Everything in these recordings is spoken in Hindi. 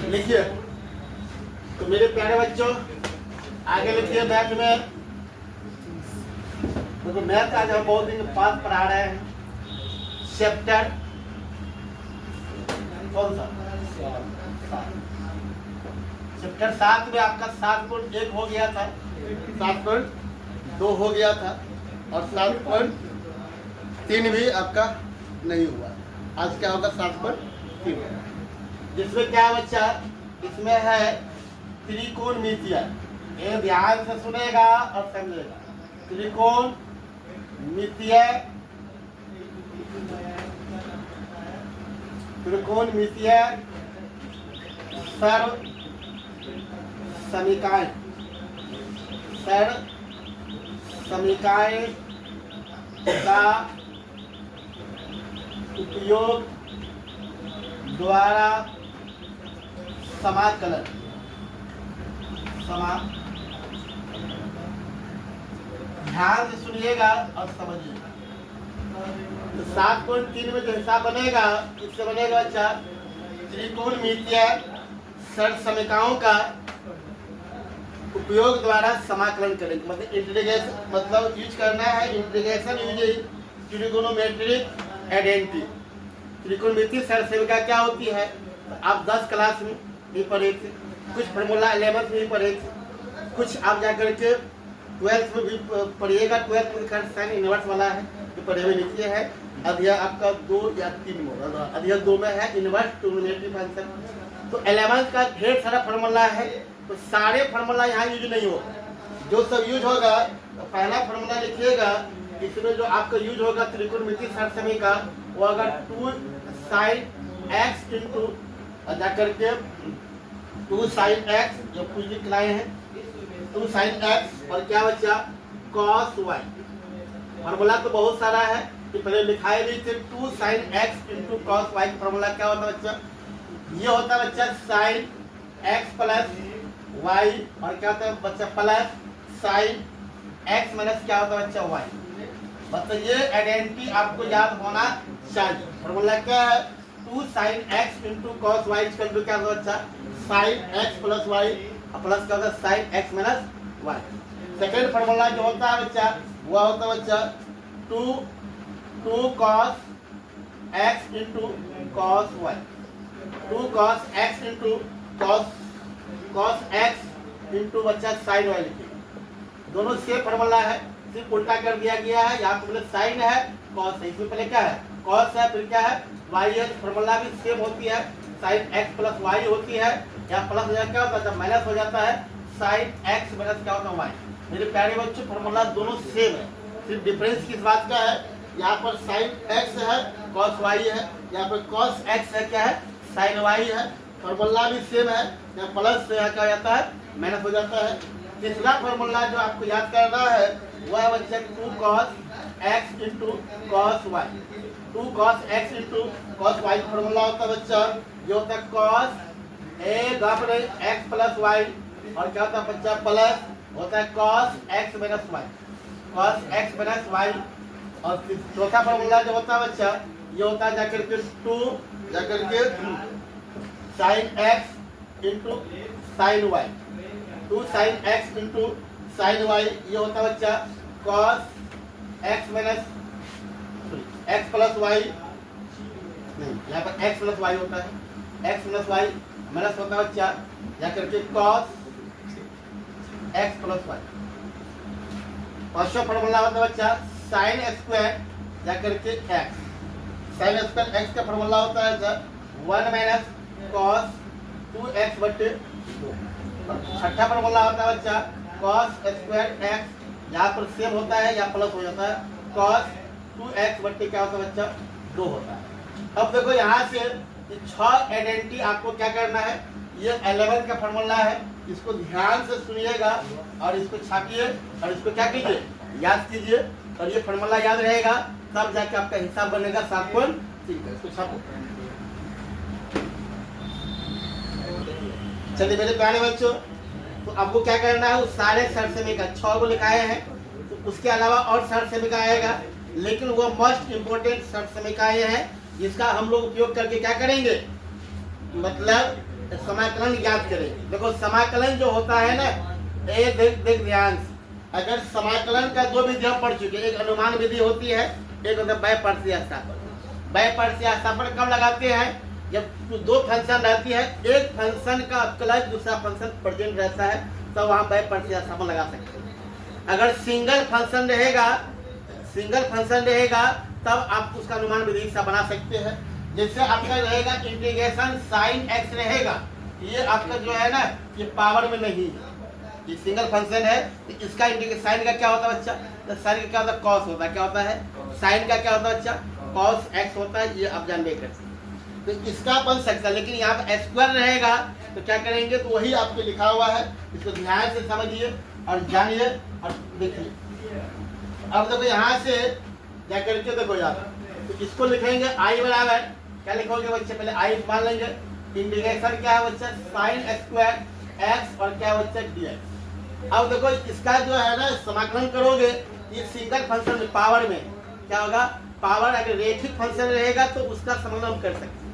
लिखिए। तो मेरे प्यारे बच्चों आगे लिखिए मैथ में। तो मैथ आज हम बहुत दिन बाद पढ़ा रहे हैं। चैप्टर कौन सा? चैप्टर 7 में आपका 7.1 हो गया था, 7.2 हो गया था और 7.3 भी आपका नहीं हुआ। आज क्या होगा? 7.3। जिसमें क्या बच्चा, इसमें है त्रिकोणमितीय। ये ध्यान से सुनेगा और समझेगा। त्रिकोणमितीय, त्रिकोणमितीय सर्व समीकरण, सर्व समीकरण का उपयोग द्वारा समाकलन, ध्यान से सुनिएगा और समझिएगा। तो 7.3 में जो हिसाब बनेगा, इससे बनेगा अच्छा त्रिकोणमितीय सर्व समीकरणों का उपयोग द्वारा समाकलन करेंगे। मतलब इंटीग्रेशन, मतलब यूज करना है इंटीग्रेशन यूजिंग ट्रिगोनोमेट्रिक आइडेंटिटी। त्रिकोणमितीय सर्व समीकरण क्या होती है? आप 10 क्लास में भी पढ़े थे, कुछ फार्मूला 11th में भी पढ़े थे, कुछ आप जाकर के 12th में भी पढ़िएगा। 12th में साइन इनवर्स वाला है जो पढ़े हुए नीचे है। अध्यय आपका 2 या 3 में, अध्यय 2 में है इनवर्स ट्रिगोनोमेट्रिक फंक्शन। तो 11th का ढेर सारा फार्मूला है, तो सारे फार्मूला यहाँ यूज नहीं हो। जो सब यूज होगा, तो पहला फार्मूला लिखिएगा। इसमें जो आपका यूज होगा त्रिकोणमितीय सर्व समीकरण, वो अगर 2 sin x इंटू जाकर के 2 sin x जो कुछ लिखलाए हैं 2 sin x और क्या बच्चा cos y। फार्मूला तो बहुत सारा है, कि पहले लिखाए भी थे 2 sin x into cos y। Formula क्या होता है बच्चा? ये होता है बच्चा sin x प्लस y और क्या होता है बच्चा प्लस sin x माइनस क्या होता है बच्चा y। मतलब ये आइडेंटिटी आपको याद होना चाहिए। फार्मूला क्या है? 2 sin x into cos y equal to क्या होता है बच्चा sin x plus y plus क्या होता है sin x minus y। Second formula जो होता है बच्चा, वह होता है बच्चा 2 cos x into cos y, 2 cos x into cos x into बच्चा sin y लिखिए। दोनों सेम फार्मूला है, सिर्फ उल्टा कर दिया गया है। यहाँ पे साइन है, cos है, इसमें पहले क्या है cos है, फिर क्या है y है। फार्मूला भी सेम होती है, sin x प्लस y होती है। यहाँ प्लस हो जाता क्या होता है, माइनस हो जाता है sin x माइनस क्या होता है y। मेरे प्यारे बच्चों फार्मूला दोनों सेम है, सिर्फ डिफरेंस किस बात का है? यहाँ पर sin x है, cos y है, यहाँ पर cos x है, क्या है sin y है। फार्मूला भी सेम है, यहाँ प्लस से यहाँ क्या हो जाता है माइनस हो जाता है। तीसरा फार्मूला जो आपको याद करना है वह बच्चा 2 cos x into cos y, 2 cos x into cos y formula होता है बच्चा, जो होता है cos x प्लस y और क्या होता है बच्चा प्लस होता है cos x minus y, cos x minus y। और चौथा फार्मूला जो होता है बच्चा, ये होता है जाकर के 2 जाकर के sin x into sin y, 2 sin x into sin y। ये होता है बच्चा cos x minus x plus y, नहीं यहाँ पर x प्लस y होता है, x प्लस y माइनस होता है बच्चा जाकर के cos x प्लस y। पांचवा फार्मूला होता है बच्चा sin स्क्वायर जाकर के x, sin स्क्वायर x का फार्मूला होता है 1 माइनस cos 2x बटे 2। छठा फार्मूला होता है बच्चा cos स्क्वायर x, यहाँ पर सेम होता है या प्लस हो जाता है cos 2x बट्टे क्या होता है बच्चा 2 होता है। अब देखो यहाँ से 6 आइडेंटिटी आपको क्या करना है, ये 11 का फार्मूला है, इसको ध्यान से सुनिएगा और इसको छापिए और इसको क्या कीजिए याद कीजिए, और ये फार्मूला याद रहेगा तब जाके आपका हिसाब बनेगा 7.3 का। इसको छापो। चलिए मेरे प्यारे बच्चों, तो आपको क्या करना है, उस सारे सर्व समीकरण 6 को लिखाए हैं, तो उसके अलावा और सर्व समीकरण आएगा, लेकिन वो मोस्ट इम्पोर्टेंट सर्व समीकरण है जिसका हम लोग उपयोग करके क्या करेंगे, मतलब समाकलन ज्ञात करें। देखो समाकलन जो होता है ना, ये देख ध्यान से, अगर समाकलन का दो विधि हम पढ़ चुके, एक अनुमान विधि होती है, एक होता है वैपरीत्य स्थापन। वैपरीत्य स्थापन कब लगाते हैं? जब दो फंक्शन रहती है, एक फंक्शन का अवकलज दूसरा फंक्शन प्रेजेंट रहता है, तो वहाँ वैपरीत्य स्थापन लगा सकते हैं। अगर सिंगल फंक्शन रहेगा तब आप उसका अनुमान विधि से बना सकते हैं। जैसे आपका रहेगा इंटीग्रेशन साइन एक्स रहेगा, ये आपका जो है ना, ये पावर में नहीं है, ये सिंगल फंक्शन है, तो इसका इंटीग्रेशन साइन का क्या होता है बच्चा? तो साइन का क्या होता है? कॉस होता है। क्या होता है? साइन का क्या होता है बच्चा? कॉस एक्स होता है। ये आप जानबे करते हैं, तो इसका बन सकता है। लेकिन यहाँ पे स्क्वायर रहेगा तो क्या करेंगे? तो वही आपको लिखा हुआ है, इसको ध्यान से समझिए और जानिए और देखिए। अब देखो यहाँ से क्या करके देखो यार, तो इसको लिखेंगे आई बराबर क्या लिखोगे बच्चे? पहले आई मान लेंगे, इंटीग्रेशन क्या है बच्चा? साइन स्क्वायर एक्स और क्या बच्चा? dx। अब देखो इसका जो है ना समाकलन करोगे, ये सिंगल फंक्शन में पावर में क्या होगा? पावर अगर रेखिक फंक्शन रहेगा तो उसका समाकलन हम कर सकते हैं।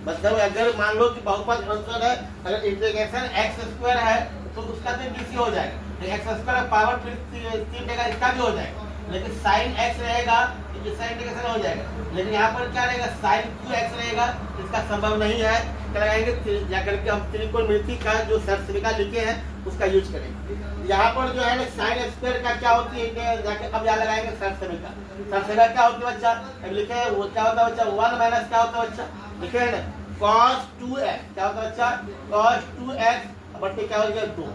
मतलब अगर मान लो कि बहुपद फंक्शन है, अगर इंटीग्रेशन एक्स स्क्वायर है तो उसका तो डीसी हो जाएगा, एक्स स्क्वायर पावर फिर 3 देगा, इसका भी हो जाएगा। लेकिन साइन एक्स रहेगा तो इसका इंटीग्रेशन हो जाएगा। लेकिन यहाँ पर क्या रहेगा? साइन क्यू एक्स रहेगा, इसका संभव नहीं है। क्या लगाएंगे? जाकर के हम त्रिकोणमिति का जो सर्वसेविका लिखे हैं उसका यूज करेंगे। यहाँ पर जो है ना साइन स्क्वायर का क्या होती है, जाकर अब यहाँ लगाएंगे सर्वसेविका। सर्वसेविका क्या होती है बच्चा? अब लिखे हैं वो क्या होता है बच्चा? 1 माइनस क्या होता है बच्चा? लिखे है ना cos 2x, क्या होता है बच्चा? cos 2x बट्टे क्या हो गया? 2।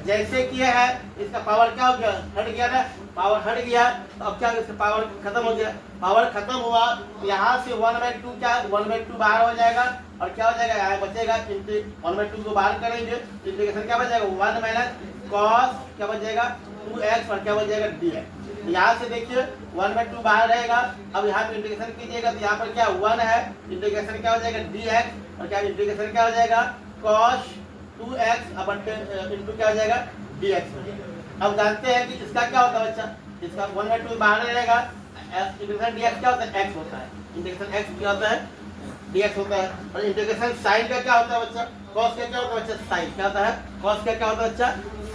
जैसे किया है इसका पावर क्या हो गया? हट गया ना, पावर हट गया, तो अब क्या इसका पावर खत्म हो गया। पावर खत्म हुआ, यहाँ से 1/2 क्या? 1/2 बाहर हो जाएगा और क्या हो जाएगा? यहाँ बचेगा 1/2 को बाहर करेंगे, इंटीग्रेशन क्या बचेगा? 1 माइनस cos क्या बचेगा? 2x और क्या बचेगा? dx। यहाँ से देखिए 1/2 बाहर रहेगा, अब यहाँ पे इंटीग्रेशन कीजिएगा तो यहाँ पर क्या 1 है, इंटीग्रेशन क्या हो जाएगा? dx और क्या इंटीग्रेशन क्या हो जाएगा? cos 2x इंटू क्या हो जाएगा? dx। अब जानते हैं कि इसका क्या होता है बच्चा? इसका 1/2 बाहर रहेगा, इंटीग्रेशन dx क्या होता है? x होता है। इंटीग्रेशन x क्या होता है? dx होता है। और इंटीग्रेशन साइन का क्या होता है बच्चा? cos का क्या होता है बच्चा? साइन क्या होता है? cos का क्या होता है बच्चा?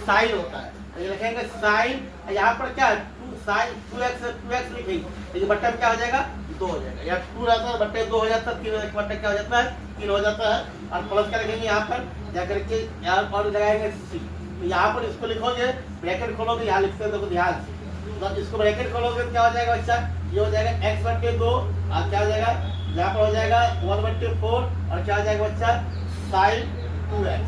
साइन होता है। ये लिखेंगे साइन, यहाँ पर क्या है? साइन 2x लिखेंगे, लेकिन बट्टे में क्या हो जाएगा? 2 हो जाएगा, या 2 रहता है बट्टे 2 हो जाता है, 3 बट्टे क्या हो जाता है? 3 हो जाता है। और प्लस क्या लिखेंगे यहाँ पर जाकर के, यहाँ पर लगाएंगे सी, तो यहाँ पर इसको लिखोगे, ब्रैकेट खोलोगे, यहाँ लिखते हैं, देखो ध्यान से, तो इसको ब्रैकेट खोलोगे तो क्या हो जाएगा बच्चा? ये हो जाएगा x/2 और क्या हो जाएगा? यहाँ पर हो जाएगा 1/4 और क्या हो जाएगा बच्चा? Sign 2x।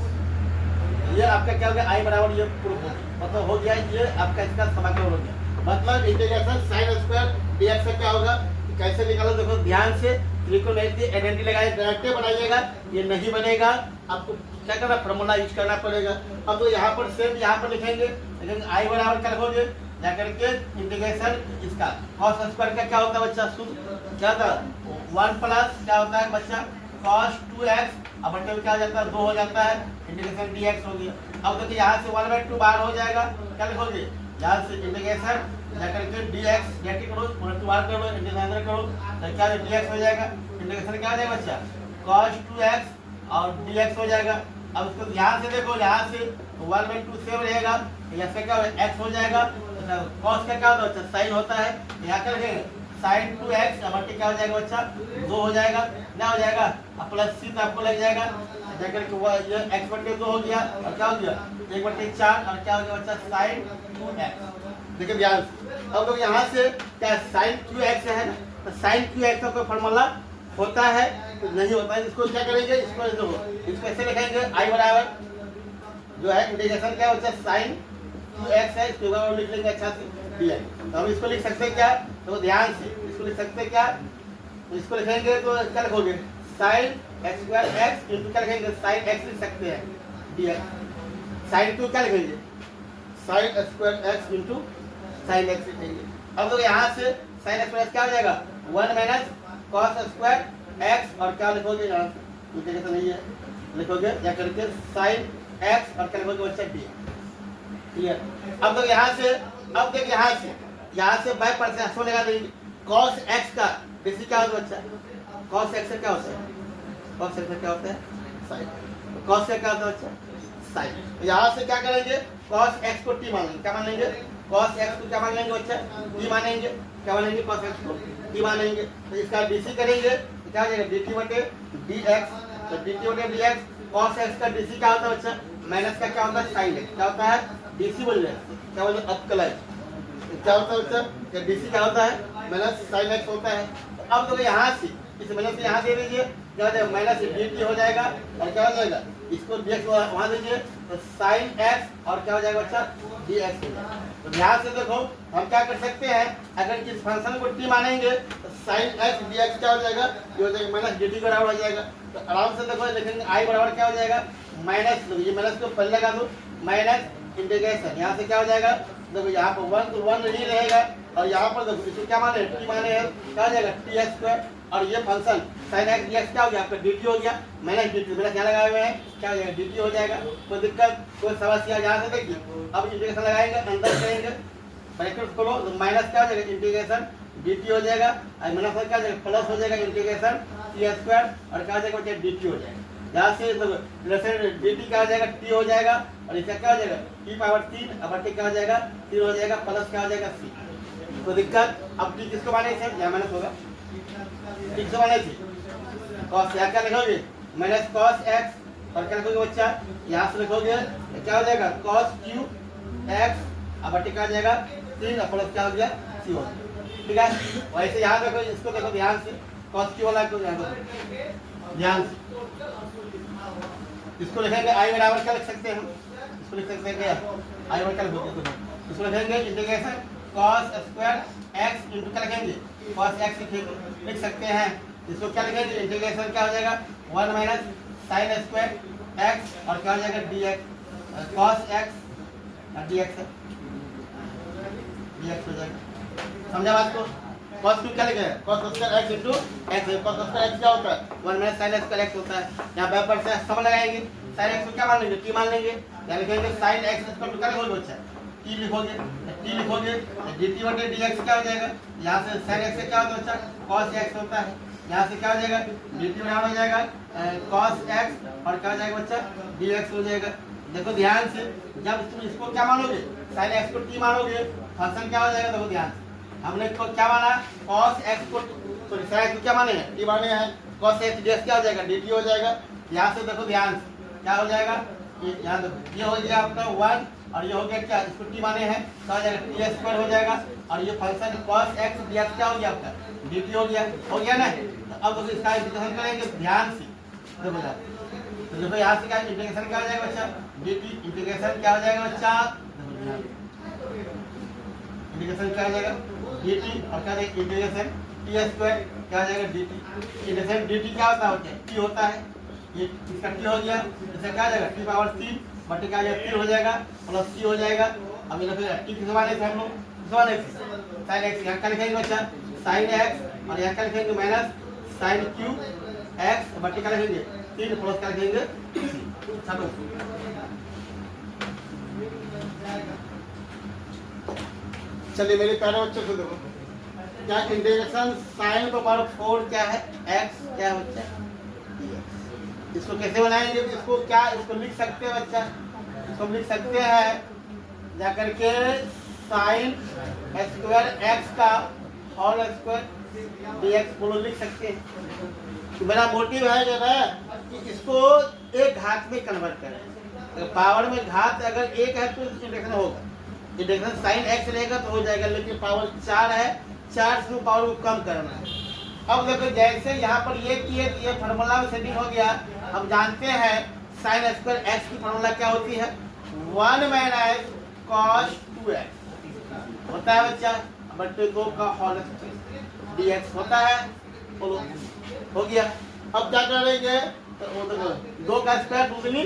ये आपका क्या हो गया? आई बराबर ये प्रूफ हो गया, मतलब हो गया ये आपका इसका समाकलन हो गया। मतलब इंटीग्रेशन साइन स्क्वायर dx से क्या होगा? कैसे निकालो देखो ध्यान से, त्रिकोणमिति आइडेंटिटी लगाए, डायरेक्ट बनाइएगा, ये नहीं बनेगा, आपको क्या करना? फार्मूला यूज करना पड़ेगा। अब तो यहाँ पर सेम यहाँ पर लिखेंगे, लेकिन आई बराबर क्या लिखोगे? जाकर के इंटीग्रेशन इसका cos स्क्वायर का क्या होता है बच्चा? सूत्र क्या होता है? 1 प्लस क्या होता है बच्चा? cos 2x अब बट्टे में क्या हो जाता है? 2 हो जाता है, इंटीग्रेशन dx हो गया। अब देखिए यहाँ से 1/2 बाहर हो जाएगा, क्या लिखोगे? यहाँ से इंटीग्रेशन जाकर के dx डेटी करो, 1/2 बाहर करो, इंटीग्रेशन करो, तो क्या dx हो जाएगा? इंटीग्रेशन क्या हो जाएगा बच्चा? cos 2x और dx हो जाएगा। अब उसको ध्यान से देखो, यहाँ से 1/2 सेव रहेगा, यहाँ से क्या होगा? x हो जाएगा, cos का क्या होता है बच्चा? साइन होता है, यहाँ क्या लिखेंगे? साइन 2x बट्टे क्या हो जाएगा बच्चा? 2 हो जाएगा, क्या हो जाएगा? अब प्लस सी तो आपको लग जाएगा, जाकर के ये x/2 हो गया और क्या हो गया? 1/4 और क्या हो गया बच्चा? Sign 2x। देखिए ध्यान से, अब लोग यहाँ से क्या साइन QX है ना, तो साइन QX का कोई फॉर्मूला होता है तो नहीं होता है। इसको क्या करेंगे? इसको ऐसे लिखेंगे, आई बराबर जो है इंटीग्रेशन क्या बच्चा? साइन QX है, इसको लिख लेंगे अच्छा से dx। तो हम इसको लिख सकते हैं क्या? तो ध्यान से इसको लिख सकते हैं क्या? तो इसको लिखेंगे तो क्या लिखोगे? साइन x² इंटू क्या लिखेंगे? साइन x लिख सकते हैं dx। साइन क्यू क्या लिखेंगे? Sign x² into sine x लिखेंगे। अब तो यहाँ से साइन x² क्या हो जाएगा? 1 माइनस cos स्क्वायर x और क्या लिखोगे? यहाँ से तो नहीं है, लिखोगे या करके साइन x और क्या लिखोगे बच्चा? dx। क्लियर? अब तो यहाँ से, अब देखिए यहाँ से बाय परसेंट लगा देंगे। cos x का बेसिक क्या होता है बच्चा? cos x का क्या होता है? cos x का क्या होता है? साइन। कॉस का क्या होता है बच्चा? साइन। यहाँ से क्या करेंगे? कॉस एक्स को टी मान लेंगे। क्या मान लेंगे? कॉस एक्स को क्या मान लेंगे बच्चा? टी मानेंगे। क्या मानेंगे? कॉस एक्स को टी मानेंगे। तो इसका डीसी करेंगे तो क्या हो जाएगा? dt बटे dx। तो dt बटे dx कॉस एक्स का डीसी क्या होता है बच्चा? माइनस का क्या होता है? Sine x. क्या होता है? डीसी बोल रहे हैं, क्या बोल रहे हैं? अपकलाइज। क्या होता है बच्चा? डीसी क्या होता है? माइनस साइन एक्स होता है। तो अब तो यहाँ से इस माइनस से यहाँ दे दीजिए, क्या हो जाएगा? माइनस dt हो जाएगा और क्या हो जाएगा? इसको dx वहाँ दीजिए तो साइन एक्स और क्या हो जाएगा बच्चा? dx हो जाएगा। तो ध्यान से देखो, हम क्या कर सकते हैं, अगर इस फंक्शन को t मानेंगे तो साइन एक्स dx क्या हो जाएगा? ये हो जाएगा माइनस dt बराबर हो जाएगा। तो आराम से देखो लिखेंगे i बराबर क्या हो जाएगा? माइनस, ये माइनस को पहले लगा दो, माइनस इंटीग्रेशन यहाँ से क्या हो जाएगा? देखो यहाँ पर 1 तो 1 नहीं रहेगा और यहाँ पर देखो इसको क्या माने? t माने है, क्या हो जाएगा? टी एक्स स्क्वायर और ये फंक्शन साइन एक्स dx क्या हो गया? आपका dt हो गया, माइनस dt माइनस यहाँ लगाए हुए हैं, क्या हो जाएगा? dt हो जाएगा। कोई दिक्कत, कोई समस्या? यहाँ से देखिए, अब इंटीग्रेशन लगाएंगे, अंदर करेंगे, ब्रैकेट खोलो तो माइनस क्या हो जाएगा? इंटीग्रेशन dt हो जाएगा और माइनस क्या हो जाएगा? प्लस हो जाएगा इंटीग्रेशन टी स्क्वायर और क्या हो जाएगा? dt हो जाएगा। यहाँ से dt क्या हो जाएगा? t हो जाएगा और इसका क्या हो जाएगा? t पावर 3 अब t क्या हो जाएगा? 3 हो जाएगा, प्लस क्या हो जाएगा? c। तो दिक्कत, अब t किसको माने थे? यहाँ माइनस होगा, t किसको माने थे? cos, यहाँ क्या लिखोगे? माइनस cos x और क्या लिखोगे बच्चा? यहाँ से लिखोगे क्या हो जाएगा? cos q x अब t क्या हो जाएगा? 3 और प्लस क्या हो गया? c हो गया। ठीक है, वैसे यहाँ देखो, इसको देखो ध्यान से, cos q वाला को ध्यान से इसको लिखेंगे i बराबर क्या लिख सकते हैं हम? इसको लिख सकते हैं क्या? i बराबर क्या लिखोगे? इसको लिखेंगे integration cos square x into क्या लिखेंगे? cos x लिख सकते हैं। इसको क्या लिखेंगे? इंटीग्रेशन क्या हो जाएगा? 1 माइनस साइन स्क्वायर x और क्या हो जाएगा? dx cos x dx dx हो जाएगा। समझा बात को? cos क्या लिखेंगे? cos square x into x। cos square x क्या होता है? 1 माइनस साइन स्क्वायर x होता है। यहाँ पे पर से सम लगाएंगे, साइन x को क्या मान लेंगे? t मान लेंगे। यहाँ लिखेंगे साइन x स्क्वायर क्या लिखोगे बच्चा? t लिखोगे, t लिखोगे dt बटे dx क्या हो जाएगा? यहाँ से साइन x से क्या होता है बच्चा? cos x होता है। यहाँ से क्या हो जाएगा? dt बराबर हो जाएगा cos x और क्या हो जाएगा बच्चा? dx हो जाएगा। देखो ध्यान से, जब तुम इसको क्या मानोगे? साइन x को t मानोगे, फंक्शन क्या हो जाएगा? देखो ध्यान से, हमने इसको क्या माना? cos x को, सॉरी साइन x को क्या माने हैं? t माने हैं। cos x dx क्या हो जाएगा? dt हो जाएगा। यहाँ से देखो ध्यान से, क्या हो जाएगा? यहाँ देखो, ये हो गया आपका 1 और ये हो गया क्या? इसको t माने हैं, क्या हो जाएगा? t स्क्वायर हो जाएगा और ये फंक्शन cos x dx क्या हो गया आपका? dt हो गया ना? तो अब देखो इसका इंटीग्रेशन करेंगे ध्यान से, देखो तो देखो यहाँ से क्या इंटीग्रेशन क्या हो जाएगा बच्चा? dt इंटीग्रेशन क्या हो जाएगा बच्चा? इंटीग्रेशन क्या हो जाएगा? dt और क्या जाएगा? इंटीग्रेशन t स्क्वायर क्या हो जाएगा? dt। इंटीग्रेशन dt क्या होता है? t होता है। ये इसका t हो गया, इसका क्या हो जाएगा? t पावर 3 बटे क्या हो जाएगा? 3 हो जाएगा प्लस c हो जाएगा। अब ये फिर t किस माने थे हम लोग? किस माने थे? Sine x। यहाँ क्या लिखेंगे बच्चा? साइन x और यहाँ क्या लिखेंगे? माइनस साइन q x बटे क्या लिखेंगे? 3 प्लस क्या लिखेंगे? चलिए मेरे प्यारे बच्चों को देखो, क्या इंटीग्रेशन साइन पावर 4 क्या है? x क्या है बच्चा? इसको कैसे बनाएंगे? इसको क्या, इसको लिख सकते हैं बच्चा, इसको लिख सकते हैं जा करके साइन स्क्वायर x का होल स्क्वायर dx बोलो, लिख सकते हैं। तो मेरा मोटिव है जो है कि इसको एक घात में कन्वर्ट करें। अगर पावर में घात अगर 1 है तो इंटीग्रेशन होगा, इंटीग्रेशन साइन x लेगा तो हो जाएगा, लेकिन पावर 4 है, 4 से पावर को कम करना है। अब देखो जैसे यहाँ पर ये किए तो ये फार्मूला में सेटिंग हो गया। अब जानते हैं साइन स्क्वायर x की फार्मूला क्या होती है? 1 माइनस cos 2x होता है बच्चा, बटे 2 का होल स्क्वायर dx होता है। बोलो हो गया। अब क्या करेंगे? तो 2 का स्क्वायर दूसरी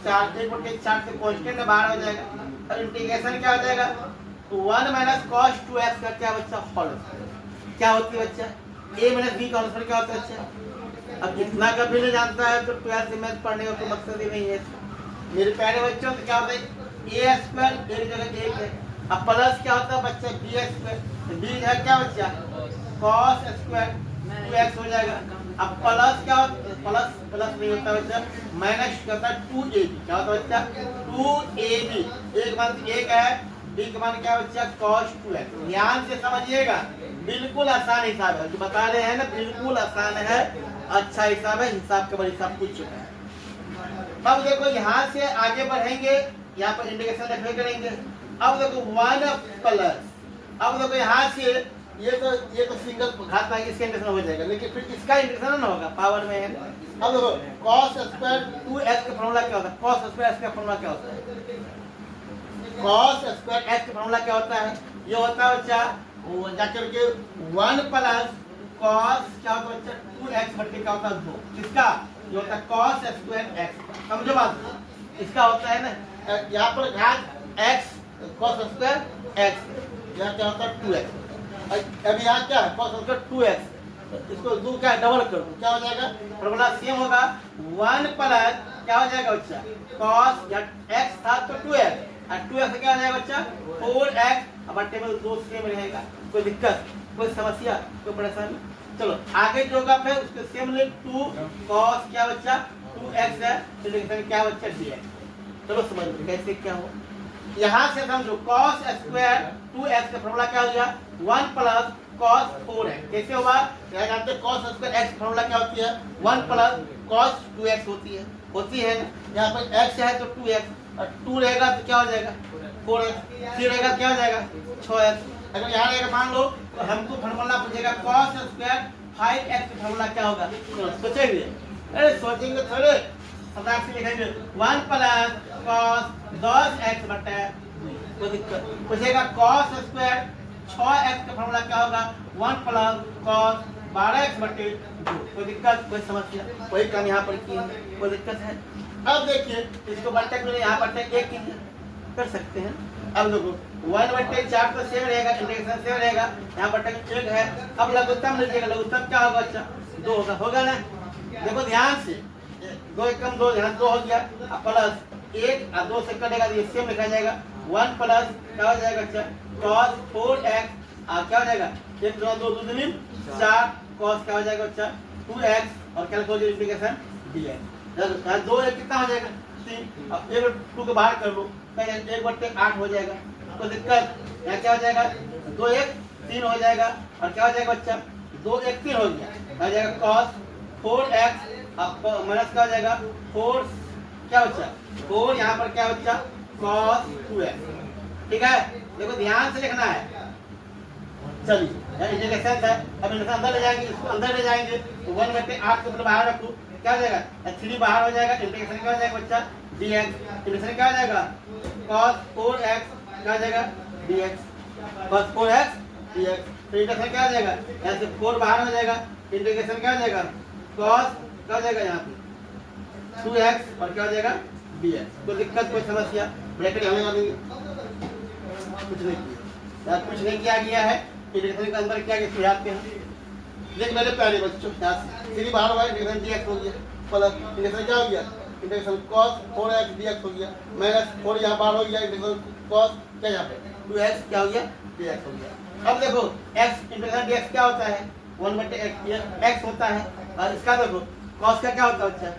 4, 1/4 से कांस्टेंट बाहर हो जाएगा और इंटीग्रेशन क्या हो जाएगा? 1 माइनस cos 2x का क्या बच्चा? होल स्क्वायर क्या होती है बच्चा? a माइनस b का होल स्क्वायर क्या होता है बच्चा? अब इतना कभी नहीं जानता है तो 12th से मैथ पढ़ने का कोई मकसद ही नहीं है मेरे प्यारे बच्चों। तो क्या होता है? a स्क्वायर एक जगह 1 है, अब प्लस क्या होता है बच्चा? b स्क्वायर, b है क्या बच्चा? cos स्क्वायर 2x हो जाएगा अब प्लस क्या प्लस प्लस नहीं होता बच्चा, माइनस क्या होता है 2ab, क्या होता है बच्चा 2ab, एक मान एक है, बी का मान क्या बच्चा cos 2x। ध्यान से समझिएगा, बिल्कुल आसान हिसाब है, जो बता रहे हैं ना बिल्कुल आसान है, अच्छा हिसाब है, हिसाब के बड़े हिसाब पूछ चुका है। अब देखो यहाँ से आगे बढ़ेंगे, यहाँ पर इंटीग्रेशन रखने करेंगे। अब देखो 1 प्लस, अब देखो यहाँ से ये तो सिंगल घात में इसका इंटीग्रेशन हो जाएगा, लेकिन फिर इसका इंटीग्रेशन ना होगा, पावर में है। अब देखो cos स्क्वायर 2x का फॉर्मूला क्या होता है, cos स्क्वायर x का फॉर्मूला क्या होता है, cos स्क्वायर x का फॉर्मूला क्या होता है, ये होता है बच्चा जाकर के 1 प्लस cos क्या होता है बच्चा 2x बटे क्या होता है 2, किसका ये होता है cos स्क्वायर x, समझो बात, इसका होता है ना यहाँ पर घात x cos स्क्वायर x, यहाँ क्या होता है 2x, अभी यहाँ क्या है cos स्क्वायर 2x, इसको 2 क्या डबल करो क्या हो जाएगा, फॉर्मूला सेम होगा 1 प्लस क्या हो जाएगा बच्चा cos या x था तो 2x, और 2x क्या हो जाएगा बच्चा 4x, अब टेबल 2 सेम रहेगा, कोई दिक्कत कोई समस्या कोई परेशानी। चलो आगे जो होगा फिर उसके सेम ले 2 cos क्या बच्चा 2x है, तो क्या बच्चा dx। चलो समझ लो कैसे क्या हो, यहाँ से समझो cos स्क्वायर 2x का फॉर्मूला क्या हो गया 1 प्लस cos 4x, कैसे होगा जानते हैं cos स्क्वायर x फॉर्मूला क्या होती है 1 प्लस cos 2x होती है ना, यहाँ पर x है तो 2x, और 2 रहेगा तो क्या हो जाएगा 4x, 3 रहेगा क्या हो जाएगा 6x। अगर यहाँ रहेगा मान लो तो हमको फॉर्मूला पूछेगा cos स्क्वायर 5x का फॉर्मूला क्या होगा, तो सोचेंगे, अरे सोचेंगे थोड़े फटाक से लिखेंगे 1 प्लस cos 10x बटे, कोई दिक्कत पूछेगा cos स्क्वायर 6x का फॉर्मूला क्या होगा 1 प्लस cos 12x बटे 2, कोई दिक्कत कोई समस्या, कोई काम यहाँ पर की कोई दिक्कत है। अब देखिए इसको बटे को यहाँ बटे 1 कर सकते हैं। अब देखो 1 बटे 4 तो सेम रहेगा, इंटीग्रेशन सेम रहेगा, यहाँ बटे 1 है। अब लघुत्तम लीजिएगा, लघुत्तम क्या होगा अच्छा 2 होगा ना, देखो ध्यान से 2 एकम 2 यहाँ 2 हो गया, प्लस 1 और 2 से कटेगा तो ये सेम लिखा जाएगा 1 प्लस क्या हो जाएगा अच्छा cos 4x, क्या हो जाएगा 1 2 2 2 4 cos क्या हो जाएगा अच्छा 2x, और कैलकुलेट इंटीग्रेशन dx, यहाँ 2 कितना हो जाएगा 3, अब 1 2 के बाहर कर लो 1 बटे 8 हो जाएगा, तो दिक्कत यहाँ क्या हो जाएगा 2 1 3 हो जाएगा, और क्या हो जाएगा बच्चा 2 1 3 हो गया, हो जाएगा cos 4x, अब माइनस क्या हो जाएगा 4 क्या बच्चा 4, यहाँ पर क्या बच्चा cos 2x, ठीक है। देखो ध्यान से लिखना है, चलिए इंटीग्रेशन है, अब इंटीग्रेशन अंदर ले जाएंगे, इसको अंदर ले जाएंगे तो 1 बटे 8 को मतलब बाहर रखो, क्या हो जाएगा 3 बाहर हो जाएगा, इंटीग्रेशन क्या हो जाएगा बच्चा dx, इंटीग्रेशन क्या हो जाएगा cos 4x क्या हो जाएगा dx, cos 4x dx, तो इंटीग्रेशन क्या हो जाएगा यहाँ से 4 बाहर हो जाएगा, इंटीग्रेशन क्या हो जाएगा cos क्या हो जाएगा यहाँ पे 2x, और क्या हो जाएगा dx, कोई दिक्कत कोई समस्या, ब्रैकेट हमें देंगे कुछ नहीं किया, कुछ नहीं किया गया है, इंटीग्रेशन के अंदर क्या सुझाते हैं, देख मेरे प्यारे बच्चों 3 बाहर हुआ इंटीग्रेशन dx हो गया, प्लस इंटीग्रेशन क्या हो गया इंटीग्रेशन cos 4x dx हो गया, माइनस 4 यहाँ बाहर हो गया, इंटीग्रेशन cos क्या यहाँ पे 2x क्या हो गया dx हो गया। अब देखो x इंटीग्रेशन dx क्या होता है 1 बटे x होता है, और इसका देखो cos का क्या होता है बच्चा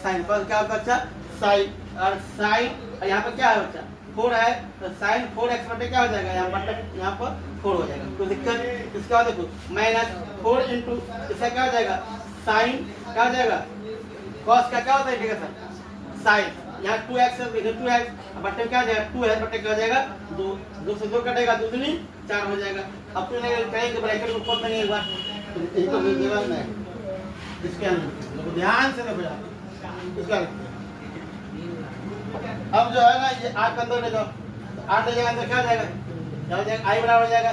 sin, cos क्या होता है बच्चा sin, और sin यहाँ पर क्या है बच्चा 4 है, तो sin 4x बटे क्या हो जाएगा यहाँ पर 4 हो जाएगा, तो दिक्कत इसका देखो माइनस 4 इंटू इसका क्या हो जाएगा sin क्या हो जाएगा cos का क्या होता है इंटीग्रेशन sin, यहाँ 2x है 2x बटे क्या हो जाएगा 2 है बटे क्या हो जाएगा 2 से 2 कटेगा 2 दूनी 4 हो जाएगा। अब तो कहेंगे ब्रैकेट को खोल देंगे एक बार, यही तो जवाब नहीं इसके अंदर ध्यान से देखो यार इसका, अब जो है ना ये 8 अंदर ले जाओ, 8 ले जाएगा अंदर क्या हो जाएगा क्या हो जाएगा आई बराबर हो जाएगा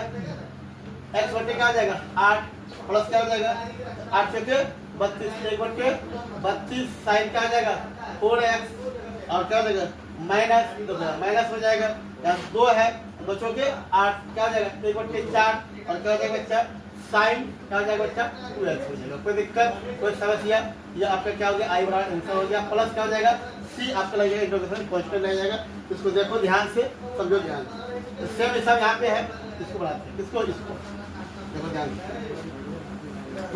x बटे क्या हो जाएगा 8, प्लस क्या हो जाएगा 8 से 32 1 बटे 32 साइन क्या हो जाएगा 4x, और क्या हो जाएगा माइनस हो जाएगा, यहाँ 2 है बच्चों के 8 क्या हो जाएगा 1 बटे 4, और क्या हो जाएगा बच्चा साइन क्या हो जाएगा बच्चा 2x हो जाएगा, कोई दिक्कत कोई समस्या, ये आपका क्या हो गया आई बराबर आंसर हो गया, प्लस क्या हो जाएगा c आपका लग जाएगा इंटीग्रेशन कांस्टेंट रह जाएगा, इसको देखो ध्यान से समझो ध्यान से, सेम सब यहाँ पे है, इसको बढ़ाते हैं इसको देखो ध्यान से,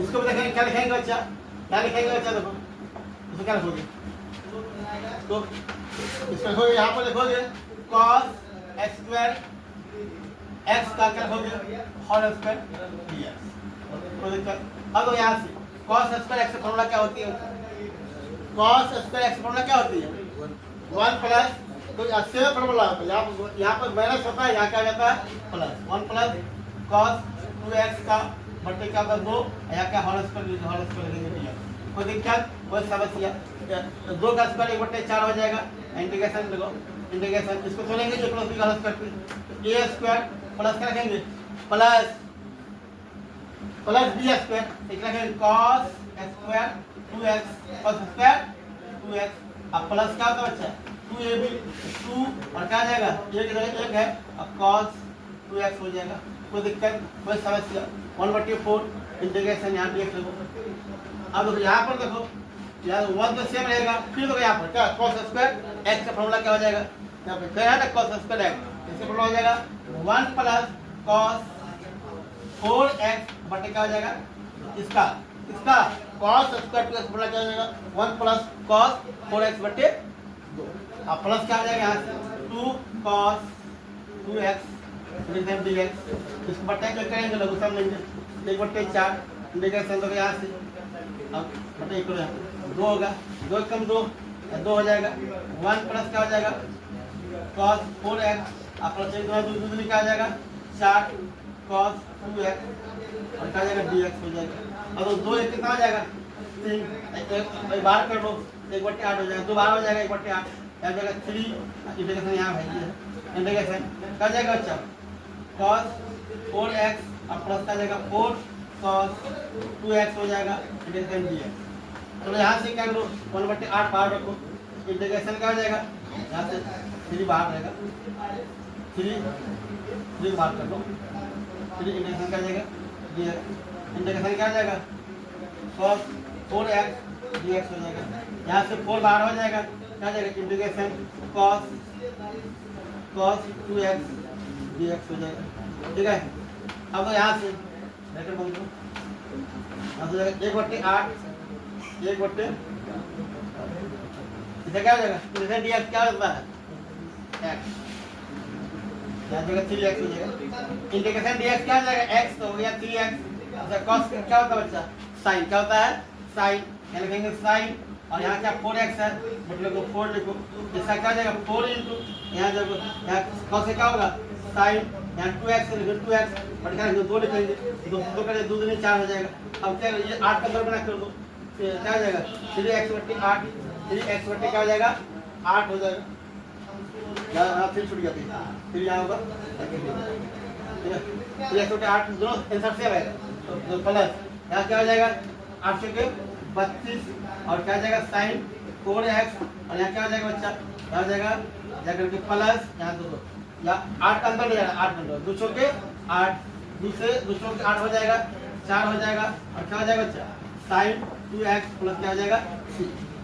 इसको भी देखेंगे क्या लिखेंगे बच्चा क्या लिखेंगे बच्चा? देखो इसको क्या लिखोगे? तो इसको लिखोगे, यहाँ पर लिखोगे cos स्क्वायर x का क्या लिखोगे? Whole square dx। कोई दिक्कत? अब यहाँ से cos स्क्वायर x की फॉर्मूला क्या होती है? cos स्क्वायर x की फॉर्मूला क्या होती है? 1 प्लस, तो अच्छे फॉर्मूला यहाँ पर माइनस होता है, यहाँ क्या जाता है? प्लस 1 प्लस cos 2x का बटे क्या होगा? 2, यहाँ क्या होल स्क्वायर लिखेंगे dx। कोई दिक्कत? कोई समस्या? 2 का स्क्वायर 1/4 हो जाएगा। इंटीग्रेशन देखो, इंटीग्रेशन इसको छोड़ेंगे जो प्लस b का whole square, a square plus क्या रखेंगे? प्लस b स्क्वायर, एक रखेंगे cos square 2x, cos square 2x। अब प्लस क्या होता है बच्चा? 2ab 2 और क्या आ जाएगा? एक है, अब cos 2x हो जाएगा। कोई दिक्कत? कोई समस्या? 1/4 इंटीग्रेशन यहाँ dx लगो। अब देखो यहाँ पर देखो, यहाँ 1 तो सेम रहेगा, फिर देखो यहाँ पर क्या? cos स्क्वायर x का फॉर्मूला क्या हो जाएगा? यहाँ पे क्या है ना? cos स्क्वायर x, इसका फॉर्मूला हो जाएगा 1 प्लस cos 4x बटे क्या हो जाएगा? इसका cos स्क्वायर 2x फॉर्मूला क्या हो जाएगा? 1 प्लस cos 4x बटे 2। अब प्लस क्या हो जाएगा यहाँ से? 2 cos 2x dx। इसको बटे क्या करेंगे? लघु सम लेंगे, 1/4 इंटीग्रेशन तो यहाँ से अब बटे 2 होगा, 2 कम 2 हो जाएगा। 1 प्लस क्या हो जाएगा? cos 4x और प्लस 1 दूसरी क्या आ जाएगा? 4 cos 2x और क्या आ जाएगा? dx हो जाएगा। अब 2 एक कितना हो जाएगा? 3, बाहर कर लो, 1/8 हो जाएगा, 2 बाहर हो जाएगा 1/8, क्या हो जाएगा? 3 इंटीग्रेशन यहाँ है, इंटीग्रेशन क्या जाएगा बच्चा? cos 4x और प्लस क्या जाएगा? 4 cos 2x हो जाएगा, इंटीग्रेशन dx। चलो यहाँ से क्या करो? 1/8 बाहर रखो, इंटीग्रेशन क्या हो जाएगा? यहाँ से 3 बाहर रहेगा, 3 बाहर कर लो, फिर इंटीग्रेशन क्या जाएगा? dx। इंटीग्रेशन क्या जाएगा? cos 4x dx हो जाएगा। यहाँ से 4 बाहर हो जाएगा, क्या जाएगा? इंटीग्रेशन cos 2x dx हो जाएगा। ठीक है, अब तो यहाँ से ब्रैकेट बंद करो, यहाँ से 1/8 इसे क्या हो जाएगा? इंटीग्रेशन dx क्या होता है? x, यहाँ जगह 3x हो जाएगा। इंटीग्रेशन dx क्या हो जाएगा? x तो हो गया 3x। अच्छा cos क्या होता है बच्चा? साइन क्या होता है? साइन, यहाँ लिखेंगे साइन, और यहाँ क्या? 4x है, मतलब 4 लिखो, इसका क्या हो जाएगा? 4 इंटू यहाँ जब यहाँ cos से क्या होगा? साइन, यहाँ 2x लिखो, 2x और क्या 2 लिखेंगे, 2 का 2 दूनी 4 हो जाएगा। अब क्या ये 8 का 2 बना कर दो, क्या हो जाएगा? 3x/8, 3x क्या हो जाएगा? 8 हो जाएगा। यहाँ फिर छूट गया, फिर यहाँ होगा 3x/8, दोनों आंसर सेम है, तो प्लस यहाँ क्या हो जाएगा? 8 के 32 और क्या हो जाएगा? साइन 4x और यहाँ क्या हो जाएगा बच्चा? क्या हो जाएगा? जाकर के प्लस यहाँ 2 या 8 का अंदर ले जाना, 8 अंदर 2 के 8, दूसरों के 8 हो जाएगा, 4 हो जाएगा और क्या हो जाएगा बच्चा? साइन 2x प्लस क्या हो जाएगा?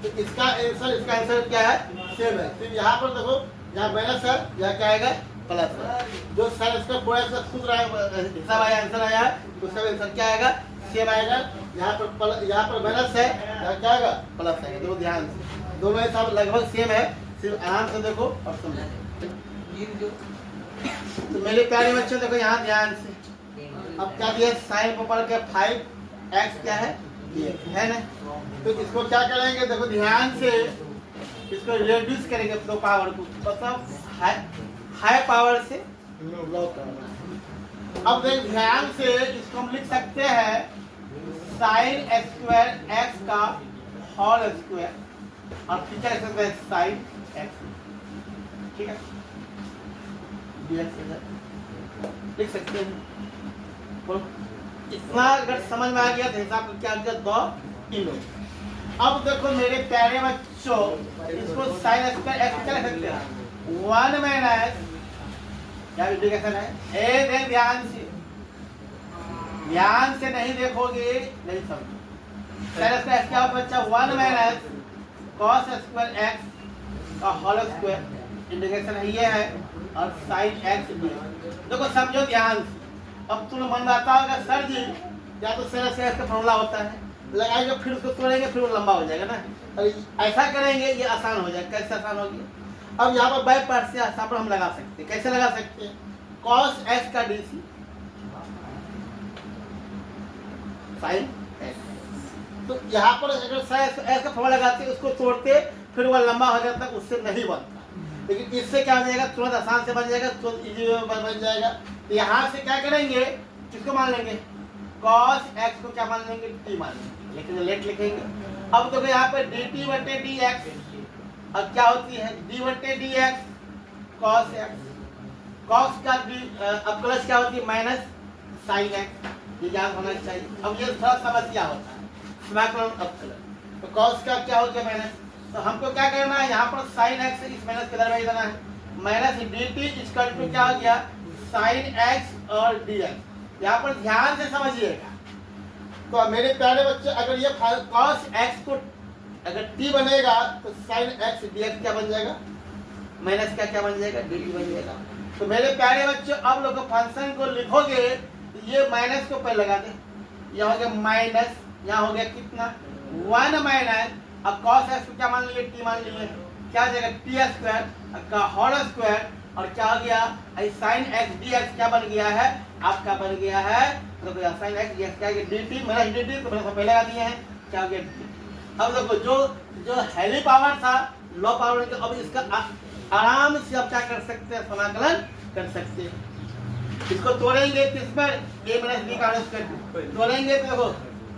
तो इसका आंसर क्या है? सेम है। फिर यहाँ पर देखो, यहाँ माइनस है, यहाँ क्या आएगा? प्लस है। जो सर इसका पूरा सूत्र हिसाब आया, आंसर आया है, उसका आंसर क्या आएगा? सेम आएगा। यहाँ पर माइनस है, यहाँ क्या आएगा? प्लस आएगा। देखो ध्यान से, दोनों हिसाब लगभग सेम है, सिर्फ आराम से देखो और समझो। तो मेरे प्यारे बच्चों देखो यहाँ ध्यान से, अब क्या दिया? साइन पर के 5x क्या है? है ना? तो इसको क्या करेंगे? देखो ध्यान से, इसको रिड्यूस करेंगे 2 पावर को, मतलब हाई पावर से लो पावर। अब देख ध्यान से, इसको हम लिख सकते हैं साइन स्क्वायर x का होल स्क्वायर और फिर क्या लिख सकते हैं? साइन x, ठीक है, लिख सकते हैं। इतना अगर समझ में आ गया तो हिसाब क्या आ गया? 2 इन लो। अब देखो मेरे प्यारे बच्चों, इसको साइन स्क्वायर x क्या लिख सकते हैं? 1 माइनस, क्या इंटीग्रेशन है? ए देख ध्यान से नहीं देखोगे नहीं समझो। साइन स्क्वायर x क्या होता है बच्चा? 1 माइनस cos स्क्वायर x का होल स्क्वायर, इंटीग्रेशन है ये है, और साइन x देखो समझो ध्यान से। अब तुम्हें मन में आता होगा सर जी, या तो साइन स्क्वायर का फॉर्मूला होता है लगाएंगे फिर उसको तोड़ेंगे फिर वो लंबा हो जाएगा ना। अरे ऐसा करेंगे ये आसान हो जाएगा। कैसे आसान होगी? अब यहाँ पर बाय पार्ट से यहाँ पर हम लगा सकते हैं। कैसे लगा सकते हैं? cos x का DC sin x। तो यहाँ पर अगर sin x का फॉर्मूला लगाते उसको तोड़ते फिर वो लंबा हो जाता, उससे नहीं बनता। लेकिन इससे क्या हो जाएगा? तुरंत आसान से बन जाएगा, तुरंत इजी बन जाएगा। तो यहाँ से क्या करेंगे? किसको मान लेंगे? cos x को क्या मान लेंगे? t मान लेंगे। लेकिन लेट लिखेंगे। अब तो यहाँ पर dt बटे dx, अब क्या होती है? d बटे dx cos x, cos का अब प्लस क्या होती है? Minus sin x। ये याद होना चाहिए। अब ये थोड़ा समस्या होता है समाकलन अपकलन। तो cos का क्या हो गया? माइनस। तो हमको क्या करना है? यहाँ पर sin x इस माइनस के दरवाजे देना है। माइनस dt इक्वल टू क्या हो गया? sin x और dx। यहाँ पर ध्यान से समझिएगा। तो मेरे प्यारे बच्चे, अगर ये cos x को अगर t बनेगा तो sin x dx क्या बन जाएगा? माइनस का क्या बन जाएगा? dt बन जाएगा। तो मेरे प्यारे बच्चों, अब लोग फंक्शन को लिखोगे ये माइनस को पहले लगा दे। यहाँ हो गया माइनस, यहाँ हो गया कितना? 1 माइनस, अब cos x को क्या मान लिए? t मान लिए। क्या हो जाएगा? t स्क्वायर का होल स्क्वायर, और क्या हो गया? sin x dx क्या बन गया है? आपका बन गया है तो sin x dx क्या है? dt माइनस dt, तो मैंने पहले लगा दिए हैं। क्या हो गया? अब देखो जो हैवी पावर था लो पावर, तो अब इसका आराम से आप क्या कर सकते हैं? समाकलन कर सकते हैं। इसको तोड़ेंगे किस पर? a माइनस b का स्क्वायर तोड़ेंगे तो देखो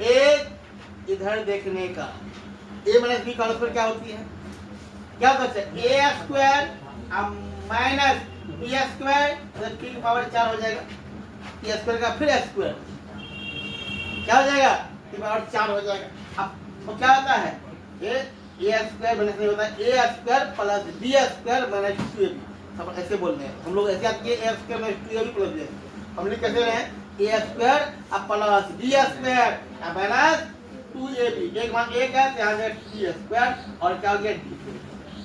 एक इधर देखने का a माइनस b का स्क्वायर क्या होती है? क्या होता है? a square minus b square, मतलब t की पावर 4 हो जाएगा। t स्क्वायर का फिर स्क्वायर क्या हो जाएगा? t की पावर 4 हो जाएगा। अब तो क्या होता है? a स्क्वायर माइनस नहीं होता है a square plus b square minus 2ab। सब ऐसे बोल रहे हैं हम लोग। ऐसे आती है a square minus 2ab plus b। हम लोग कैसे रहे हैं? a स्क्वायर अब plus b square minus 2ab। एक मान एक है तो यहाँ से t स्क्वायर और क्या हो गया? d।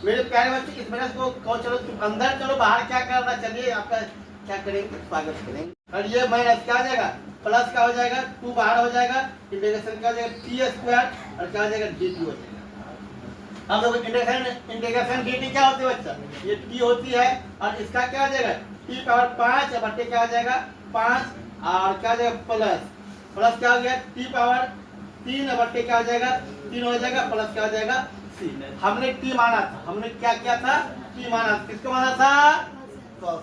मेरे प्यारे बच्चे, इस माइनस को कहो चलो तुम अंदर चलो, बाहर क्या करना? चलिए आपका क्या करेंगे? स्वागत करेंगे। और ये माइनस क्या हो जाएगा? प्लस का हो जाएगा, 2 बाहर हो जाएगा, इंटीग्रेशन क्या हो जाएगा? t स्क्वायर और क्या हो जाएगा? dt हो जाएगा। अब देखो इंटीग्रेशन dt क्या होती है बच्चा? ये t होती है और इसका क्या हो जाएगा? t पावर 5 बटे क्या हो जाएगा? 5 और क्या हो जाएगा? प्लस क्या हो गया? t पावर 3 बटे क्या हो जाएगा? 3 हो जाएगा, प्लस क्या हो जाएगा? c। हमने t माना था। हमने क्या किया था? t माना था। किसको माना था? cos।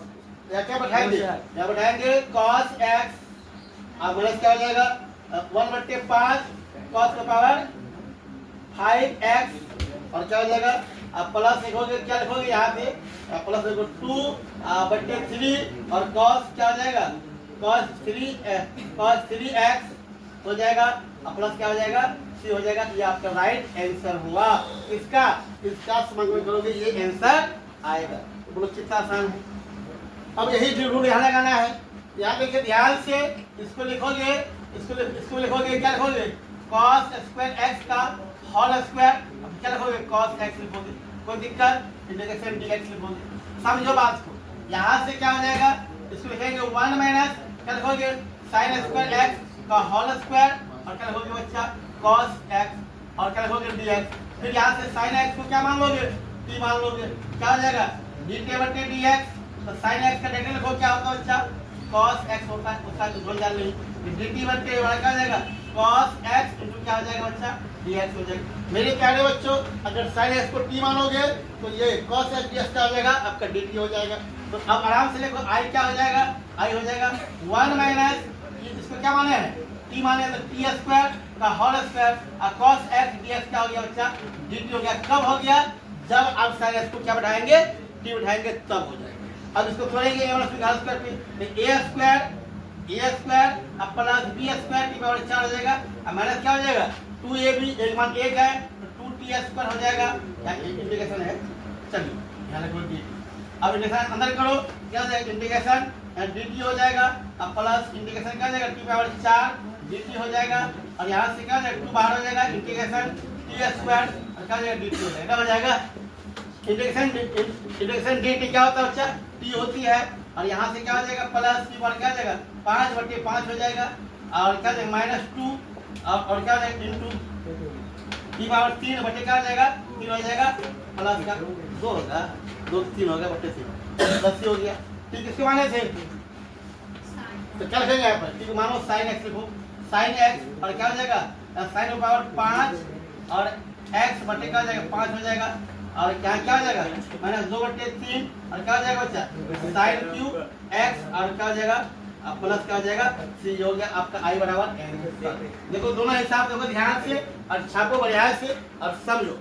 क्या बैठाएंगे? यहाँ बैठाएंगे cos x और माइनस क्या हो जाएगा? 1 बटे 5 cos का पावर 5x और क्या हो जाएगा? अब प्लस लिखोगे, क्या लिखोगे यहाँ पे? प्लस देखो 2 बटे 3 और cos क्या हो जाएगा? cos 3x हो जाएगा, अब प्लस क्या हो जाएगा? c हो जाएगा। ये आपका राइट आंसर हुआ। इसका समाकलन करोगे ये आंसर आएगा। बोलो कितना आसान है। अब यही रूल यहाँ लगाना है। यहाँ देखिए ध्यान से, इसको लिखोगे, इसको लिखोगे, क्या लिखोगे? cos स्क्वायर x का होल स्क्वायर, अब क्या लिखोगे? cos x लिखोगे। कोई दिक्कत? इंटीग्रेशन dx लिखोगे। समझो बात को। यहाँ से क्या हो जाएगा? इसको लिखेंगे 1 माइनस क्या लिखोगे? sin स्क्वायर x का होल स्क्वायर और क्या लिखोगे बच्चा? cos x और क्या लिखोगे? dx। फिर यहाँ से sin x को क्या मान लोगे? t मान लोगे। क्या हो जाएगा? dt बटे dx। तो sin x का डेरिवेटिव लिखो, क्या होता है बच्चा? cos x होता है, उसका कुछ बोल डाल नहीं। dt बटे क्या हो जाएगा? cos x इनटू क्या हो जाएगा बच्चा? dx हो जाएगा। मेरे प्यारे बच्चों, अगर sin x को t मानोगे तो ये cos x dx क्या हो जाएगा? आपका dt हो जाएगा। तो अब आराम से लिखो, i क्या हो जाएगा? i हो जाएगा 1 माइनस, इसको क्या माने हैं? t माने तो t स्क्वायर का होल स्क्वायर और cos x dx क्या हो गया बच्चा? dt हो गया। कब हो गया? जब आप sin x को क्या बैठाएंगे? t बैठाएंगे तब हो जाएगा। अब इसको छोड़ेंगे a माइनस b का स्क्वायर पे, a स्क्वायर अब प्लस b स्क्वायर की पावर 4 हो जाएगा और माइनस क्या हो जाएगा? 2ab, एक मान 1 है तो 2t स्क्वायर हो जाएगा। इंटीग्रेशन है, चलिए यहाँ लिखो dt। अब इंटीग्रेशन अंदर करो, क्या हो जाएगा? इंटीग्रेशन dt हो जाएगा, अब प्लस इंटीग्रेशन क्या हो जाएगा? t पावर 4 dt हो जाएगा और यहाँ से क्या हो जाएगा? 2 बाहर हो जाएगा, इंटीग्रेशन t स्क्वायर और क्या हो जाएगा? dt हो जाएगा। हो जाएगा इंटीग्रेशन dt क्या होता है बच्चा? t होती है और यहाँ से क्या हो जाएगा? प्लस t पर क्या हो जाएगा? 5 बटे 5 हो जाएगा और क्या हो जाएगा? -2 और क्या हो जाएगा इंटू टी पावर 3 बटे क्या हो जाएगा 3 हो जाएगा प्लस का 2 होगा 2 3 हो गया बटे 3 10 हो गया। ठीक इसके माने से तो क्या लिखेंगे यहाँ पर ठीक मानो साइन एक्स लिखो साइन एक्स और क्या हो जाएगा साइन पावर 5 और एक्स बटे क्या हो जाएगा 5 हो जाएगा और क्या हो जाएगा माइनस 2 बटे 3 और क्या हो जाएगा बच्चा साइन क्यूब एक्स और क्या हो जाएगा प्लस क्या हो जाएगा सी हो गया आपका आई बराबर देखो दोनों हिसाब देखो ध्यान से और छापो बढ़िया से और समझो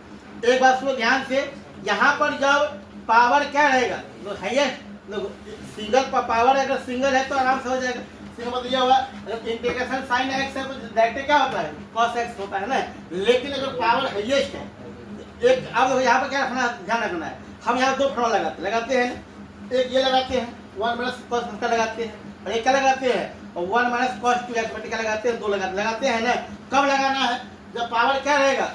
एक बात सुनो ध्यान से यहाँ पर जब पावर क्या रहेगा तो हाईएस्ट देखो सिंगल पावर अगर सिंगल है तो आराम से हो जाएगा सिंगल मतलब ये हुआ अगर इंटीग्रेशन साइन एक्स है तो डायरेक्ट क्या होता है कॉस एक्स होता है ना लेकिन अगर पावर हाईएस्ट है एक अब देखो यहाँ पर क्या रखना ध्यान रखना है हम यहाँ दो फॉर्मूला लगाते हैं एक ये लगाते हैं 1 माइनस कॉस का लगाते हैं और एक क्या लगाते हैं और 1 माइनस कॉस 2x बटे क्या लगाते हैं 2 लगाते हैं ना कब लगाना है जब पावर क्या रहेगा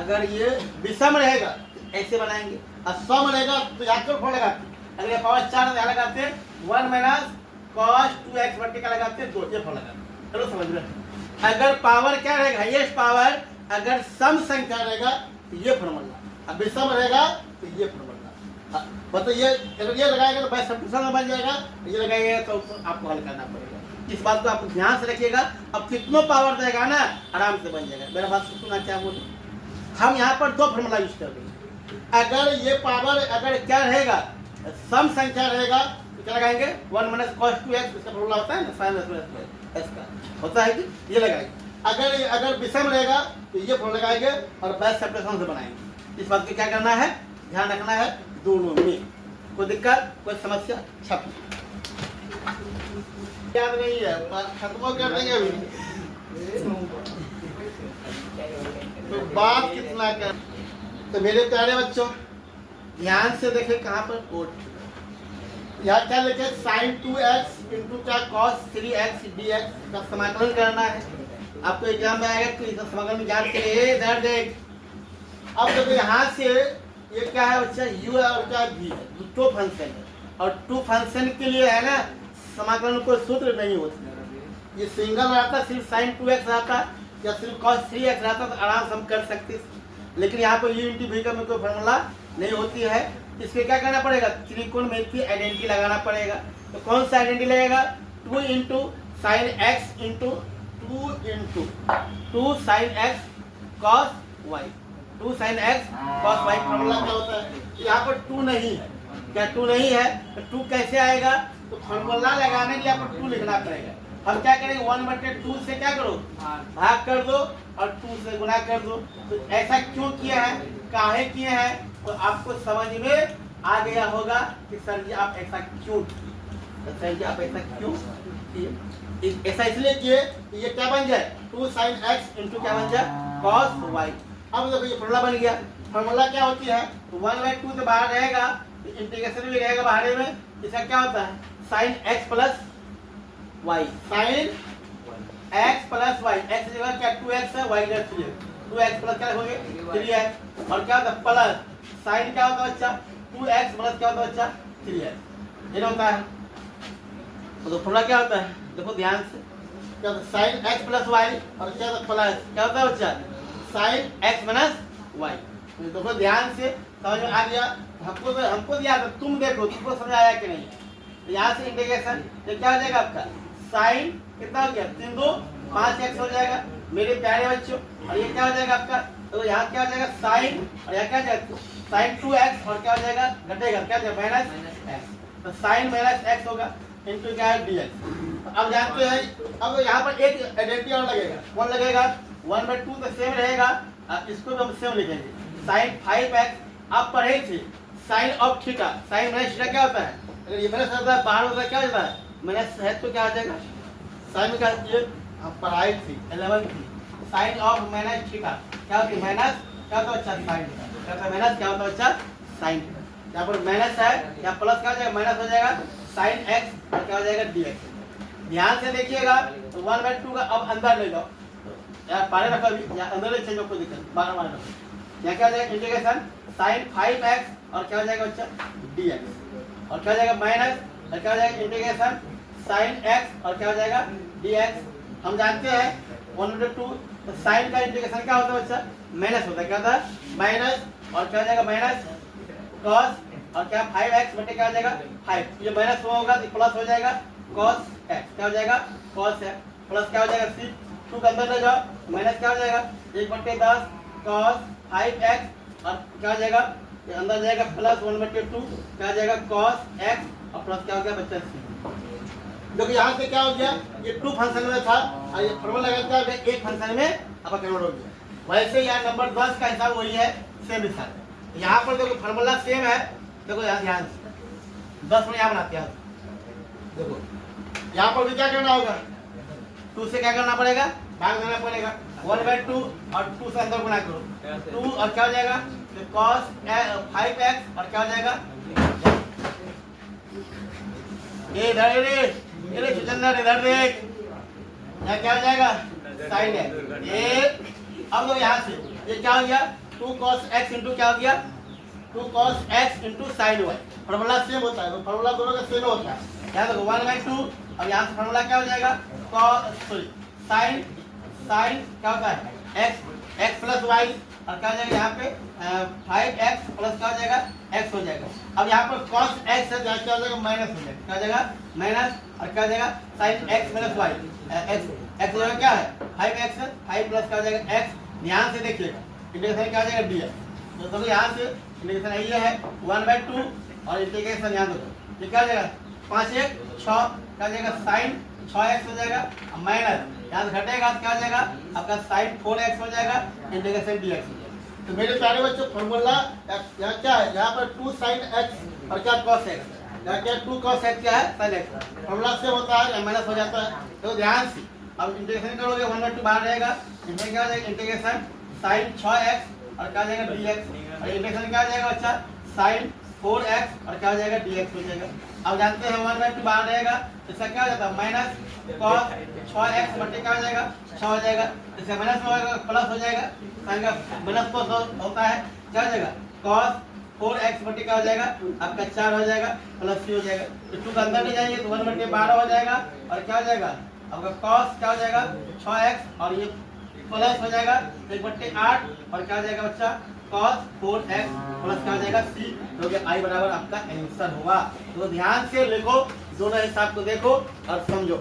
अगर ये विषम रहेगा ऐसे बनाएंगे और सम रहेगा तो यहाँ क्यों फोड़ लगाते हैं अगर ये पावर 4 यहाँ लगाते हैं 1 माइनस कॉस 2x बटे क्या लगाते हैं 2 ये फोड़ लगाते हैं चलो समझ रहे अगर पावर क्या रहेगा हाईएस्ट पावर अगर सम संख्या रहेगा तो ये फॉर्मूला अब विषम रहेगा तो ये फॉर्मूला मतलब ये अगर ये लगाएगा तो बाय सब्स्टिट्यूशन बन जाएगा ये लगाएगा तो आपको हल करना पड़ेगा इस बात को आप ध्यान से रखिएगा अब कितना पावर देगा ना आराम से बन जाएगा मेरा बात सुनना क्या बोले हम यहाँ पर दो फॉर्मूला यूज कर देंगे अगर ये पावर अगर क्या रहेगा सम संख्या रहेगा तो क्या लगाएंगे 1 माइनस कॉस 2x इसका फॉर्मूला होता है ना साइन इसका होता है कि ये लगाएंगे अगर विषम रहेगा तो ये फॉर्मूला लगाएंगे और बाय सब्स्टिट्यूशन से बनाएंगे इस बात को क्या करना है ध्यान रखना है दोनों में कोई दिक्कत कोई समस्या छप याद नहीं है खत्म कर देंगे अभी तो बात कितना कर तो मेरे प्यारे बच्चों ध्यान से देखें कहाँ पर कोड यहाँ क्या लिखे साइन 2x इंटू क्या कॉस 3x dx का समाकलन करना है आपको एग्जाम में आएगा कि इसका समाकलन ज्ञान के लिए इधर देख अब देखो यहाँ से ये क्या है बच्चा u और क्या v है टू फंक्शन है और टू फंक्शन के लिए है ना समाकलन कोई सूत्र नहीं होता ये सिंगल रहता सिर्फ साइन 2x रहता या सिर्फ कॉस 3x रहता तो आराम से हम कर सकते लेकिन यहाँ पर u इंटू v का में कोई फॉर्मूला नहीं होती है इसके क्या करना पड़ेगा त्रिकोणमितीय आइडेंटिटी लगाना पड़ेगा तो कौन सा आइडेंटिटी लगेगा 2 into sine x into 2 sine x cos y 2 sine x cos y formula क्या होता है यहाँ पर 2 नहीं है क्या 2 नहीं है तो 2 कैसे आएगा तो फॉर्मूला लगाने के लिए आपको 2 लिखना पड़ेगा हम क्या करेंगे 1/2 से क्या करो भाग कर दो और 2 से गुना कर दो तो ऐसा क्यों किया है काहे किए हैं तो आपको समझ में आ गया होगा कि सर जी आप ऐसा क्यों सर जी आप ऐसा क्यों किए ऐसा इसलिए किए कि ये क्या बन जाए 2 साइन एक्स इंटू क्या बन जाए कॉस वाई अब देखो ये फॉर्मूला बन गया फॉर्मूला क्या होती है तो 1/2 तो बाहर रहेगा इंटीग्रेशन भी रहेगा बाहर में इसका क्या होता है sine x plus y sine x plus y x जगह क्या 2x है वाई जगह 3 2x प्लस क्या लिखोगे 3x और क्या होता है प्लस साइन क्या होता है बच्चा 2x प्लस क्या होता है बच्चा 3x ये होता है तो फॉर्मूला क्या होता है देखो ध्यान से क्या होता है साइन एक्स प्लस वाई और क्या होता है प्लस क्या होता है बच्चा साइन एक्स माइनस वाई तो देखो ध्यान से समझ में आ गया हमको दिया था तुम देखो तुमको समझ आया कि नहीं तो यहाँ से इंटीग्रेशन तो क्या हो जाएगा आपका साइन कितना हो गया 3 2 5x हो जाएगा मेरे प्यारे बच्चों और ये क्या हो जाएगा आपका तो यहाँ क्या हो जाएगा साइन और यहाँ क्या हो जाएगा साइन 2x और क्या हो जाएगा घटेगा क्या हो जाएगा माइनस एक्स तो साइन माइनस एक्स होगा इंटू क्या है dx अब जानते हैं अब यहाँ पर एक आइडेंटिटी और लगेगा कौन लगेगा 1/2 तो सेम रहेगा इसको भी हम सेम लिखेंगे साइन 5x आप पढ़े थे sine of theta sine minus theta क्या होता है अगर ये माइनस होता है बाहर होता है क्या होता है माइनस है तो क्या आ जाएगा साइन का ये हम पढ़ाई थी 11 थी साइन ऑफ माइनस थीटा क्या होती है माइनस क्या होता है अच्छा साइन क्या होता है माइनस क्या होता है अच्छा साइन यहाँ पर माइनस है या प्लस क्या हो जाएगा माइनस हो जाएगा साइन एक्स और क्या हो जाएगा dx ध्यान से देखिएगा तो 1/2 का अब अंदर ले जाओ यार पारे रखो अभी या अंदर ले चलो कोई दिक्कत बार बार रखो यहाँ क्या हो जाएगा इंटीग्रेशन साइन 5x और क्या हो जाएगा बच्चा dx और क्या हो जाएगा माइनस और क्या हो जाएगा इंटीग्रेशन साइन x और क्या हो जाएगा dx हम जानते हैं 1/2। तो साइन का इंटीग्रेशन क्या होता है बच्चा? माइनस होता है। क्या होता है? माइनस, और क्या हो जाएगा? माइनस cos, और क्या 5x बटे क्या हो जाएगा? 5। ये माइनस हुआ होगा तो प्लस हो जाएगा cos x। क्या हो जाएगा? cos x प्लस क्या हो जाएगा? c 2 के अंदर ले जाओ, माइनस क्या हो जाएगा? 1/10 cos 5x, और क्या हो जाएगा? ये अंदर जाएगा प्लस 1/2, क्या हो जाएगा? cos x, और प्लस क्या हो गया बच्चा? c। देखो यहाँ से क्या हो गया? ये 2 फंक्शन में था और ये फॉर्मूला लगाता है एक फंक्शन में आपका कन्वर्ट हो गया। वैसे यहाँ नंबर 10 का हिसाब वही है, सेम हिसाब है। यहाँ पर देखो फॉर्मूला सेम है। देखो यहाँ ध्यान से 10 में यहाँ बनाते हैं। देखो यहाँ पर भी क्या करना होगा? 2 से क्या करना पड़ेगा? भाग देना पड़ेगा। 1/2 और 2 से अंदर गुणा करो, 2 और क्या हो जाएगा? cos 5x, और क्या हो जाएगा? ये इधर चंदर इधर देख, यहाँ क्या हो जाएगा? साइन है ये। अब लोग यहाँ से ये क्या हो गया? 2 cos x इंटू क्या हो गया? 2 cos x into sine y। Formula same होता है, फॉर्मूला दोनों का सेम होता है। यहाँ देखो 1/2, अब यहाँ से फॉर्मूला क्या हो जाएगा? साइन क्या होता है? x प्लस y, और क्या हो जाएगा यहाँ पे? 5x प्लस क्या हो जाएगा? x हो जाएगा। अब यहाँ पर cos x है, क्या हो जाएगा? माइनस हो जाएगा। क्या हो जाएगा? माइनस, और क्या हो जाएगा? sin x minus y। x जो है क्या है? 5x है, 5 प्लस क्या हो जाएगा? x। ध्यान से देखिएगा, इंटीग्रेशन क्या हो जाएगा? dx। तो यहाँ से इंटीग्रेशन ये है 1/2, और इंटीग्रेशन यहाँ देखो ये क्या हो जाएगा? 5×1 6, क्या हो जाएगा? sin 6x हो जाएगा, माइनस यहाँ से घटेगा तो क्या हो जाएगा? आपका sin 4x हो जाएगा, इंटीग्रेशन dx। तो मेरे प्यारे बच्चों फॉर्मूला यहाँ क्या है? यहाँ पर 2 sin x और क्या cos x, यहाँ क्या 2 cos x क्या है? sin x। फॉर्मूला से होता है, माइनस हो जाता है। तो ध्यान से अब इंटीग्रेशन करोगे 1/2 बाहर रहेगा, इसमें क्या हो जाएगा? इंटीग्रेशन sin 6x, और क्या हो जाएगा? dx। और इंटीग्रेशन क्या हो जाएगा बच्चा? sin 4x, और क्या हो जाएगा? dx हो जाएगा। अब जानते हैं 1/2 बाहर रहेगा, इसका क्या हो जाता है? माइनस cos 6x बटे क्या हो जाएगा? 6 हो जाएगा। इसका माइनस में होगा प्लस हो जाएगा, साइन का माइनस प्लस होता है, क्या हो जाएगा? cos 4x बटे क्या हो जाएगा? आपका 4 हो जाएगा, प्लस c हो जाएगा। तो 2 का अंदर ले जाएंगे तो 1/12 हो जाएगा, और क्या हो जाएगा? आपका cos क्या हो जाएगा? 6x, और ये प्लस हो जाएगा 1/8, और क्या हो जाएगा बच्चा? cos 4x प्लस क्या हो जाएगा? c, जो कि i बराबर आपका आंसर होगा। तो ध्यान से लिखो, दोनों हिसाब को देखो और समझो।